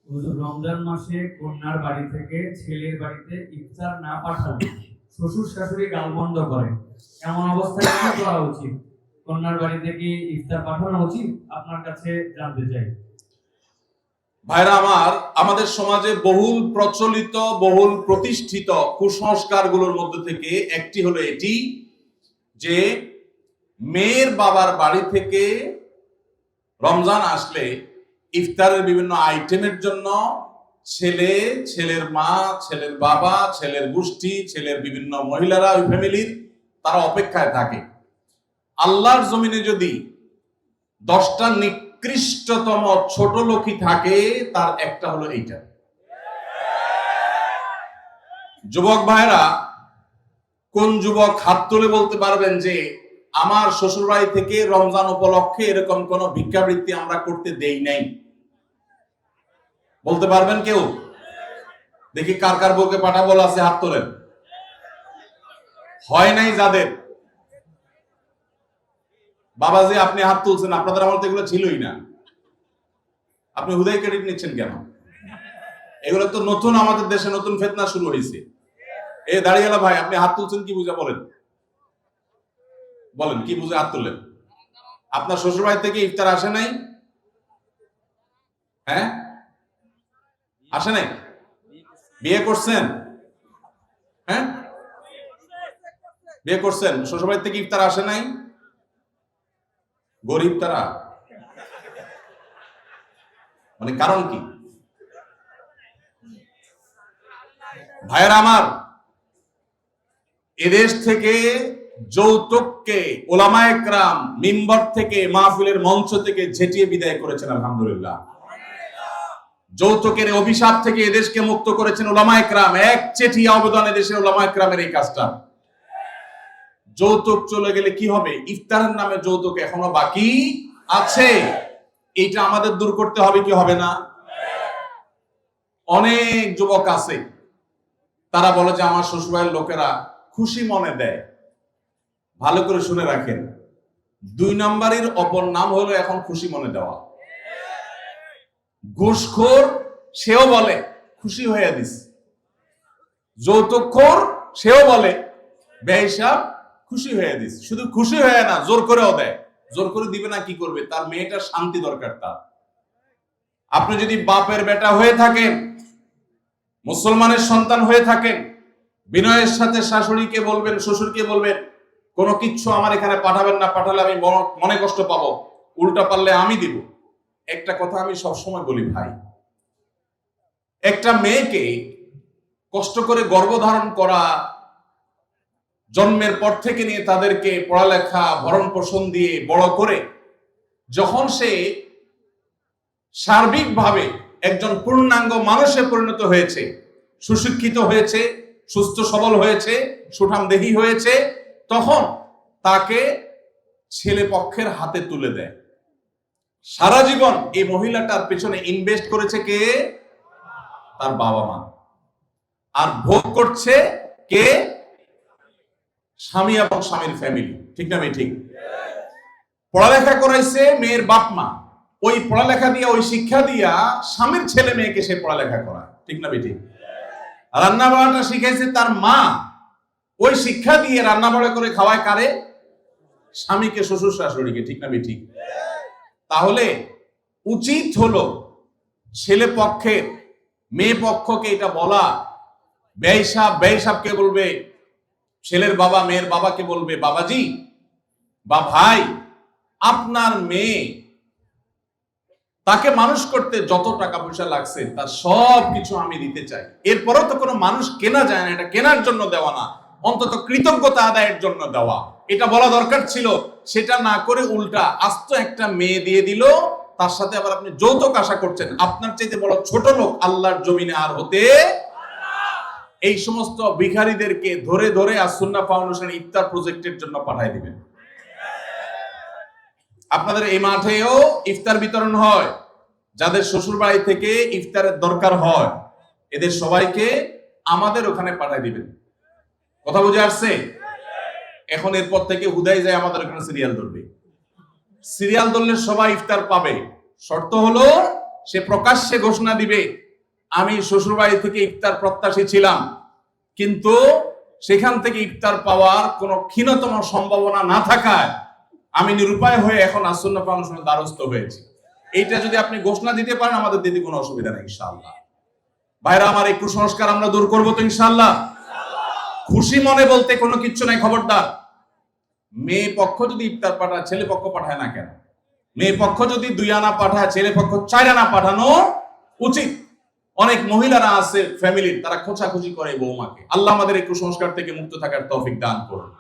হুজুর, রমজান মাসে কন্যার বাড়ি থেকে ছেলের বাড়িতে ইফতার না পাঠালে শ্বশুর শাশুড়ি গালমন্দ করে, এমন অবস্থায় কি করা উচিত? কন্যার বাড়িতে কি ইফতার পাঠানো উচিত? আপনার কাছে জানতে চাই। ভাইরা আমার, আমাদের সমাজে বহুল প্রচলিত বহুল প্রতিষ্ঠিত কুসংস্কারগুলোর মধ্যে থেকে একটি হলো এটি যে মেয়ের বাবার বাড়ি থেকে রমজান আসলে ইফতারের বিভিন্ন আইটেমের জন্য ছেলে, ছেলের মা, ছেলের বাবা, ছেলের গোষ্ঠী, ছেলের বিভিন্ন মহিলারা, ওই ফ্যামিলির তারা অপেক্ষায় থাকে। আল্লাহর জমিনে যদি 10টা নিকৃষ্টতম ছোট লোকই থাকে, তার একটা হলো এইটা। যুবক ভাইরা, কোন যুবক হাত তুলে বলতে পারবেন যে আমার শ্বশুরবাড়ি থেকে রমজান উপলক্ষে এরকম কোন ভিক্ষাবৃত্তি আমরা করতে দেই নাই? বলতে পারবেন কেউ? দেখি কার কার বউকে পাঠাবো আছে, হাত তোলেন। হয় নাই যাদের। বাবাজি আপনি হাত তুলছেন, আপনাদের আমল তো এগুলো ছিলই না। আপনি হুদাই ক্রেডিট নিচ্ছেন কেন? এগুলো তো নতুন, আমাদের দেশে নতুন ফিতনা শুরু হয়েছে। এ দাঁড়িয়েলা ভাই, আপনি হাত তুলছেন কি বুঝা? বলেন বলেন কি বুঝে হাত তুললেন? আপনার শ্বশুরবাড়ি থেকে ইফতার আসে নাই? হ্যাঁ, আসে নাই? বিয়ে করছেন? হ্যাঁ, বিয়ে করছেন, শ্বশুরবাড়ি থেকে ইফতার আসে নাই? গরিব তারা, মানে কারণ কি? ভাইয়েরা আমার, এদেশ থেকে যৌতুককে ওলামায়ে কেরাম মিম্বর থেকে, মাহফিলের মঞ্চ থেকে ঝেঁটিয়ে বিদায় করেছেন, আলহামদুলিল্লাহ। যৌতুকের অভিশাপ থেকে এদেশকে মুক্ত করেছেন ওলামায়ে কেরাম। এক চিঠি আবেদন এদেশের ওলামায়ে কেরামের এই কাজটা। যৌতুক চলে গেলে কি হবে? ইফতারের নামে যৌতুক এখনো বাকি আছে, এইটা আমাদের দূর করতে হবে কি হবে না? অনেক যুবক আছে, তারা বলে যে আমার শ্বশুরবাড়ির লোকেরা খুশি মনে দেয়। ভালো করে শুনে রাখেন, 2 নাম্বারের অপর নাম হলো এখন খুশি মনে দেওয়া। ঘুষখোর সেও বলে খুশি হয়ে দিস, যৌতুকখোর সেও বলে বেহিসাব খুশি হয়ে দিস। শুধু খুশি হয়ে না, জোর করেও দেয়। জোর করে দিবে না কি করবে? তার মেয়েটার শান্তি দরকার তার। আপনি যদি বাপের বেটা হয়ে থাকেন, মুসলমানের সন্তান হয়ে থাকেন, বিনয়ের সাথে শাশুড়িকে বলবেন, শ্বশুরকে বলবেন কোনো কিচ্ছু আমার এখানে পাঠাবেন না, পাঠালে আমি মনে কষ্ট পাবো, উল্টা পারলে আমি দিব। একটা কথা আমি সবসময় বলি ভাই, একটা মেয়েকে কষ্ট করে গর্ভধারণ করা, জন্মের পর থেকে নিয়ে তাদেরকে পড়ালেখা ভরণ পোষণ দিয়ে বড় করে যখন সে সার্বিকভাবে একজন পূর্ণাঙ্গ মানুষে পরিণত হয়েছে, সুশিক্ষিত হয়েছে, সুস্থ সবল হয়েছে, সুঠামদেহী হয়েছে, তখন তাকে ছেলে পক্ষের হাতে তুলে দেয়। সারা জীবন এই মহিলাটার পেছনে ইনভেস্ট করেছে কে? তার বাবা মা। আর ভোগ করছে কে? স্বামী এবং স্বামীর ফ্যামিলি। ঠিক না? ঠিক। পড়ালেখা করাইছে মেয়ের বাপ মা, ওই পড়ালেখা দিয়া, ওই শিক্ষা দিয়া স্বামীর ছেলে মেয়েকে সে পড়ালেখা করায়। ঠিক না? ঠিক। রান্না বাড়াটা শিখাইছে তার মা, ওই শিক্ষা দিয়ে রান্না বাড়া করে খাওয়ায় কারে? স্বামীকে, শ্বশুর শাশুড়িকে। ঠিক না? ঠিক। তাহলে উচিত হলো ছেলে পক্ষের মেয়ে পক্ষকে এটা বলা, বেহিসাবকে বলবে ছেলের বাবা, মেয়ের বাবাকে বলবে বাবাজি বা ভাই, আপনার মেয়ে, তাকে মানুষ করতে যত টাকা পয়সা লাগছে তার সব কিছু আমি দিতে চাই। এরপরও তো কোনো মানুষ কেনা যায় না, এটা কেনার জন্য দেওয়া না, অন্তত কৃতজ্ঞতা আদায়ের জন্য দেওয়া। এটা বলা দরকার ছিল। সেটা না করে উল্টা আস্ত একটা মেয়ে দিয়ে দিল, তার সাথে আবার আপনি যৌতুক আশা করছেন। আপনার চাইতে বড় ছোট লোক আল্লাহর জমিনে আর হতে। এই সমস্ত ভিখারীদেরকে ধরে ধরে আস-সুন্নাহ ফাউন্ডেশন ইফতার প্রজেক্টের জন্য পাঠিয়ে দিবেন। আপনাদের এই মাঠেও ইফতার বিতরণ হয়। যাদের শ্বশুর বাড়ি থেকে ইফতারের দরকার হয়, এদের সবাইকে আমাদের ওখানে পাঠিয়ে দিবেন। কথা বুঝে আসছে? এখন এরপর থেকে হুদাই যায় আমাদের ওখানে সিরিয়াল ধরবে। সিরিয়াল ধরলে সবাই ইফতার পাবে। শর্ত হলো সে প্রকাশ্যে ঘোষণা দিবে আমি শ্বশুরবাড়ি থেকে ইফতার প্রত্যাশী ছিলাম, কিন্তু সেখান থেকে ইফতার পাওয়ার কোনো ক্ষীণতম সম্ভাবনা না থাকায় আমি নিরুপায় হয়ে এখন আসুন্নাহ ফাউন্ডেশনের দ্বারস্থ হয়েছি। এইটা যদি আপনি ঘোষণা দিতে পারেন, আমাদের দিতে কোনো অসুবিধা নেই ইনশাআল্লাহ। ভাইরা আমার, এই কুসংস্কার আমরা দূর করবো তো ইনশাআল্লাহ। খুশি মনে বলতে কোনো কিচ্ছু নাই, খবরদার। মেয়ে পক্ষ যদি ইফতার পাঠায়, ছেলে পক্ষ পাঠায় না কেন? মেয়ে পক্ষ যদি 2 আনা পাঠায়, ছেলে পক্ষ 4 আনা পাঠানো উচিত। অনেক মহিলারা আছে ফ্যামিলির, তারা খোঁচাখুচি করে বৌমাকে। আল্লাহ আমাদের এই কুসংস্কার থেকে মুক্ত থাকার তৌফিক দান করুন।